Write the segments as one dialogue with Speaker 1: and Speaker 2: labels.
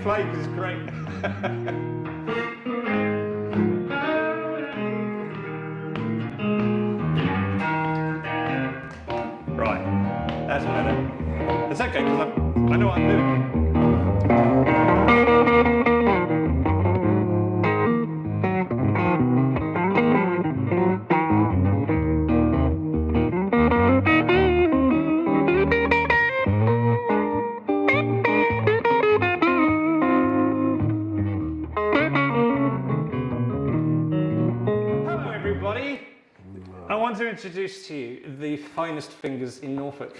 Speaker 1: flame is great. Right, that's better. It's okay because I know what I'm doing. I want to introduce to you the finest fingers in Norfolk,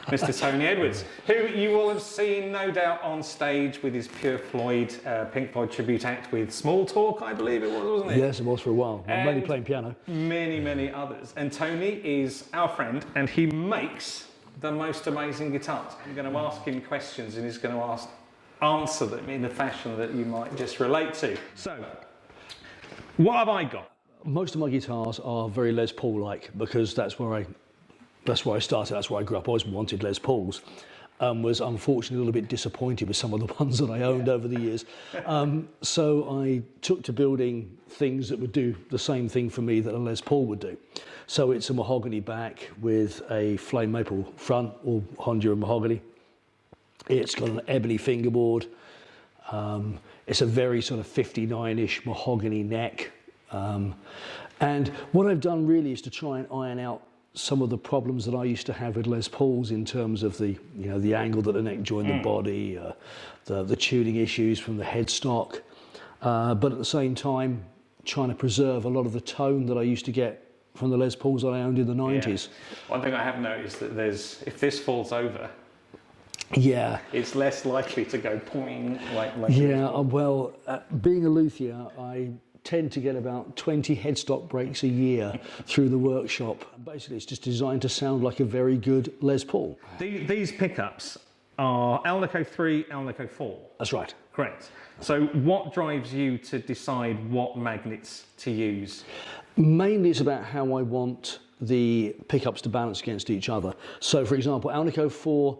Speaker 1: Mr. Tony Edwards, who you will have seen no doubt on stage with his Pure Floyd, Pink Floyd tribute act with Small Talk, I believe it was, wasn't it?
Speaker 2: Yes, it was for a while. I'm mainly playing piano.
Speaker 1: Many, many others. And Tony is our friend, and he makes the most amazing guitars. I'm going to ask him questions, and he's going to answer them in a fashion that you might just relate to. So, what have I got?
Speaker 2: Most of my guitars are very Les Paul-like because that's where I started. That's where I grew up. I always wanted Les Pauls. Was unfortunately a little bit disappointed with some of the ones that I owned over the years. So I took to building things that would do the same thing for me that a Les Paul would do. So it's a mahogany back with a flame maple front, all Honduran mahogany. It's got an ebony fingerboard. It's a very sort of 59-ish mahogany neck. And what I've done really is to try and iron out some of the problems that I used to have with Les Pauls in terms of the angle that the neck joined the body, the tuning issues from the headstock, but at the same time trying to preserve a lot of the tone that I used to get from the Les Pauls that I owned in the 90s.
Speaker 1: Yeah. One thing I have noticed that if this falls over,
Speaker 2: yeah,
Speaker 1: it's less likely to go poing like
Speaker 2: yeah, well, being a luthier, I tend to get about 20 headstock breaks a year through the workshop. Basically, it's just designed to sound like a very good Les Paul.
Speaker 1: These pickups are Alnico 3, Alnico 4.
Speaker 2: That's right.
Speaker 1: Correct. So what drives you to decide what magnets to use?
Speaker 2: Mainly it's about how I want the pickups to balance against each other. So for example, Alnico 4,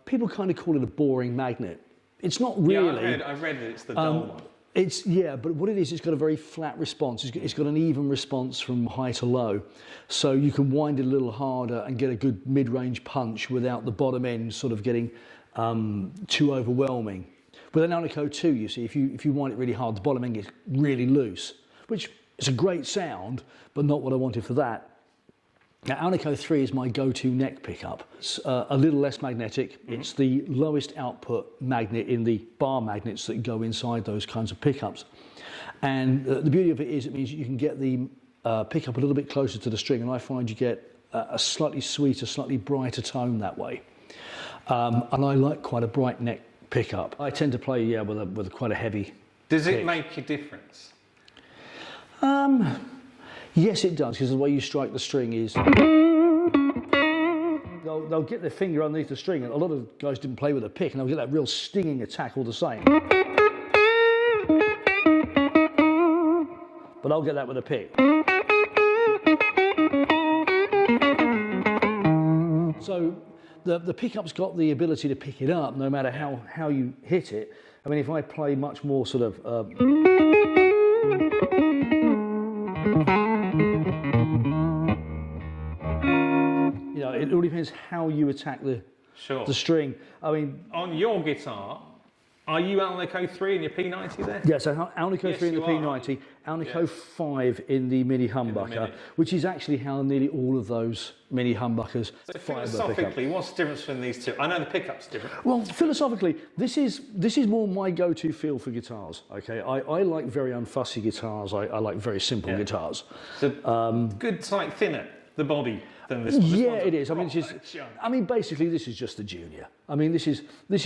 Speaker 2: people kind of call it a boring magnet. It's not really.
Speaker 1: Yeah, I've read that it's the dull one.
Speaker 2: But what it is, it's got a very flat response. It's got an even response from high to low. So you can wind it a little harder and get a good mid-range punch without the bottom end sort of getting too overwhelming. With an Alnico 2, you see, if you wind it really hard, the bottom end gets really loose, which is a great sound, but not what I wanted for that. Now, Alnico 3 is my go-to neck pickup. It's a little less magnetic. Mm-hmm. It's the lowest output magnet in the bar magnets that go inside those kinds of pickups. And the beauty of it is it means you can get the pickup a little bit closer to the string, and I find you get a slightly sweeter, slightly brighter tone that way. And I like quite a bright neck pickup. I tend to play, with quite a heavy
Speaker 1: Does it
Speaker 2: pick.
Speaker 1: make a difference?
Speaker 2: Yes, it does, because the way you strike the string is... They'll get their finger underneath the string, and a lot of guys didn't play with a pick, and they'll get that real stinging attack all the same. But I'll get that with a pick. So the pickup's got the ability to pick it up no matter how you hit it. I mean, if I play much more sort of... it all depends how you attack the string. I mean,
Speaker 1: on your guitar, are you Alnico 3 in your P90 there?
Speaker 2: Yeah, so Alnico 3 in the P90, Alnico 5 in the Mini Humbucker, which is actually how nearly all of those Mini Humbuckers
Speaker 1: fire the pickup. Philosophically, what's the difference between these two? I know the pickup's different.
Speaker 2: Well, philosophically, this is more my go-to feel for guitars. Okay, I like very unfussy guitars. I like very simple guitars.
Speaker 1: So good, like thinner, the body.
Speaker 2: Yeah, it is. I mean, basically, this is just the Junior. I mean, this is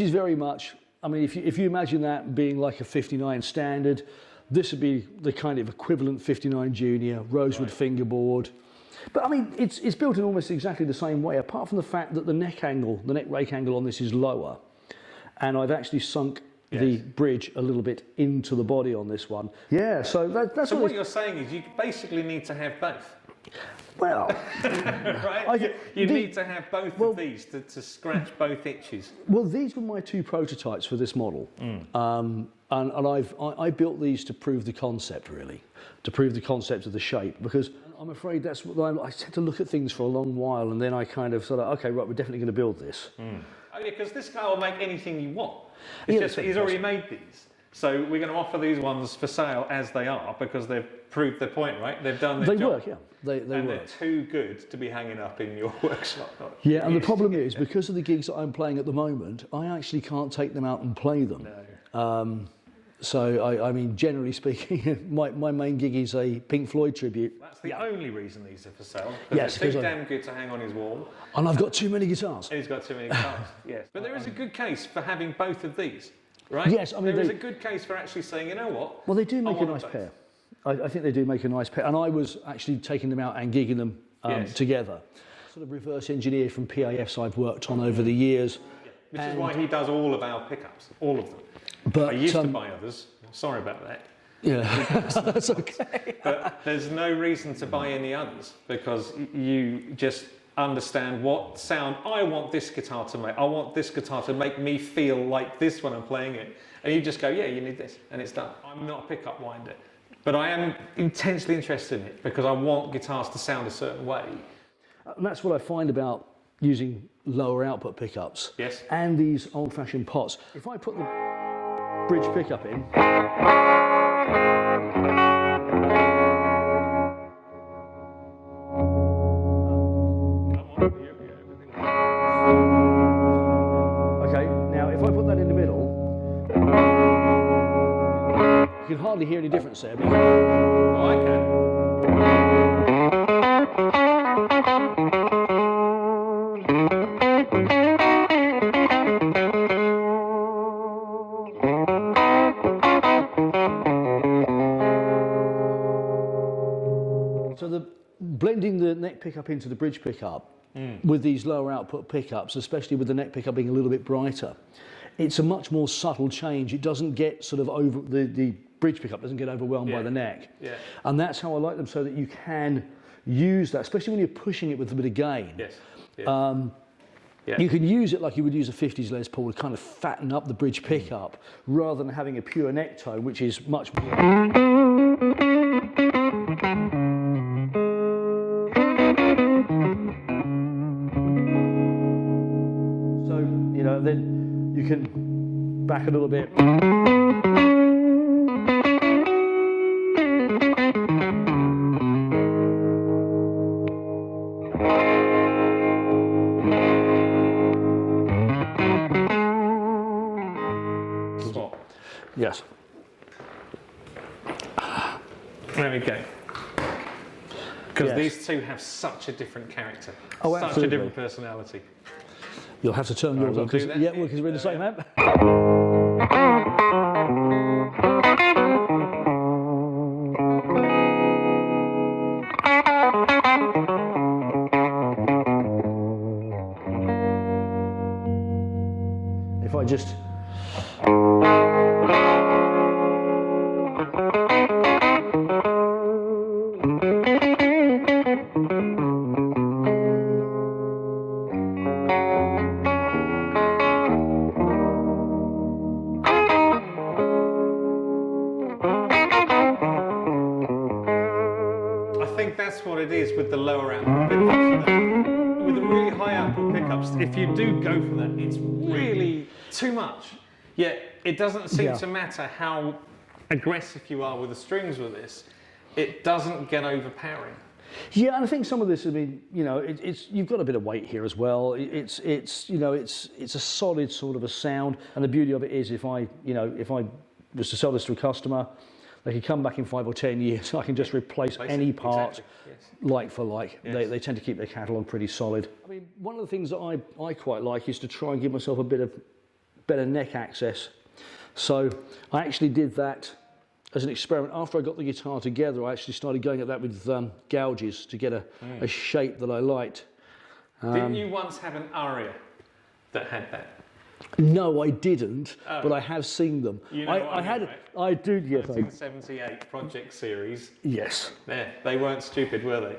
Speaker 2: very much. I mean, if you imagine that being like a 59 standard, this would be the kind of equivalent 59 Junior, rosewood fingerboard. But I mean, it's built in almost exactly the same way, apart from the fact that the neck rake angle on this is lower, and I've actually sunk the bridge a little bit into the body on this one. Yeah, so that's
Speaker 1: so what you're saying is you basically need to have both.
Speaker 2: Well,
Speaker 1: right? You need to have both of these to scratch both itches.
Speaker 2: well, these were my two prototypes for this model, and I built these to prove the concept, really, to prove the concept of the shape, because I'm afraid that's what I tend to look at things for a long while, and then I kind of sort of, okay, right, we're definitely going to build this.
Speaker 1: Oh yeah, because this guy will make anything you want. It's just that he's already made these. So we're going to offer these ones for sale as they are, because they've proved their point, right? They've done their job.
Speaker 2: They work, yeah. They
Speaker 1: and
Speaker 2: work.
Speaker 1: They're too good to be hanging up in your workshop.
Speaker 2: Yeah, and the problem is, because of the gigs that I'm playing at the moment, I actually can't take them out and play them.
Speaker 1: No.
Speaker 2: So, I mean, generally speaking, my main gig is a Pink Floyd tribute.
Speaker 1: That's the only reason these are for sale.
Speaker 2: Yes,
Speaker 1: they're too damn good to hang on his wall.
Speaker 2: And I've got too many guitars.
Speaker 1: And he's got too many guitars, yes. But there is a good case for having both of these, right?
Speaker 2: Yes, I mean,
Speaker 1: there is a good case for actually saying, you know what?
Speaker 2: Well, they do make a nice pair. I think they do make a nice pair. And I was actually taking them out and gigging them together. Sort of reverse engineered from PAFs I've worked on over the years.
Speaker 1: Which is why he does all of our pickups, all of them.
Speaker 2: But,
Speaker 1: I used to buy others. Sorry about that.
Speaker 2: Yeah, that's okay.
Speaker 1: But there's no reason to buy any others, because you just understand what sound I want this guitar to make. I want this guitar to make me feel like this when I'm playing it. And you just go, yeah, you need this, and it's done. I'm not a pickup winder, but I am intensely interested in it because I want guitars to sound a certain way.
Speaker 2: And that's what I find about using lower output pickups.
Speaker 1: Yes.
Speaker 2: And these old-fashioned pots. If I put the bridge pickup in, okay, now if I put that in the middle, you can hardly hear any difference there. But
Speaker 1: Oh, I can.
Speaker 2: so blending the neck pickup into the bridge pickup with these lower output pickups, especially with the neck pickup being a little bit brighter, it's a much more subtle change. It doesn't get sort of over, the bridge pickup doesn't get overwhelmed by the neck.
Speaker 1: Yeah.
Speaker 2: And that's how I like them, so that you can use that, especially when you're pushing it with a bit of gain.
Speaker 1: Yes. Yeah.
Speaker 2: You can use it like you would use a 50s Les Paul to kind of fatten up the bridge pickup, rather than having a pure neck tone, which is much more... So, you know, then you can back a little bit.
Speaker 1: Swap.
Speaker 2: Yes.
Speaker 1: There we go. Because
Speaker 2: Yes.
Speaker 1: these two have such a different character.
Speaker 2: Oh,
Speaker 1: such a
Speaker 2: absolutely.
Speaker 1: different personality.
Speaker 2: You'll have to turn yours
Speaker 1: we'll
Speaker 2: on, because
Speaker 1: do that.
Speaker 2: yeah, because we're in the same amp. If I just...
Speaker 1: I think that's what it is with the lower output pickups. With the really high output pickups, if you do go for that, it's really too much. Yet it doesn't seem to matter how aggressive you are with the strings with this. It doesn't get overpowering.
Speaker 2: Yeah, and I think some of this, I mean, you know, it's you've got a bit of weight here as well. It's you know, it's a solid sort of a sound, and the beauty of it is, if I was to sell this to a customer, they could come back in 5 or 10 years. I can just replace any part, like for like.
Speaker 1: Yes.
Speaker 2: They tend to keep their catalogue pretty solid. I mean, one of the things that I quite like is to try and give myself a bit of better neck access. So I actually did that as an experiment. After I got the guitar together, I actually started going at that with gouges to get a shape that I liked.
Speaker 1: Didn't you once have an Aria that had that?
Speaker 2: No, I didn't,
Speaker 1: Oh.
Speaker 2: but I have seen them.
Speaker 1: You know what I mean, right?
Speaker 2: I do, yes.
Speaker 1: 1978 project series.
Speaker 2: Yes.
Speaker 1: There, they weren't stupid, were they?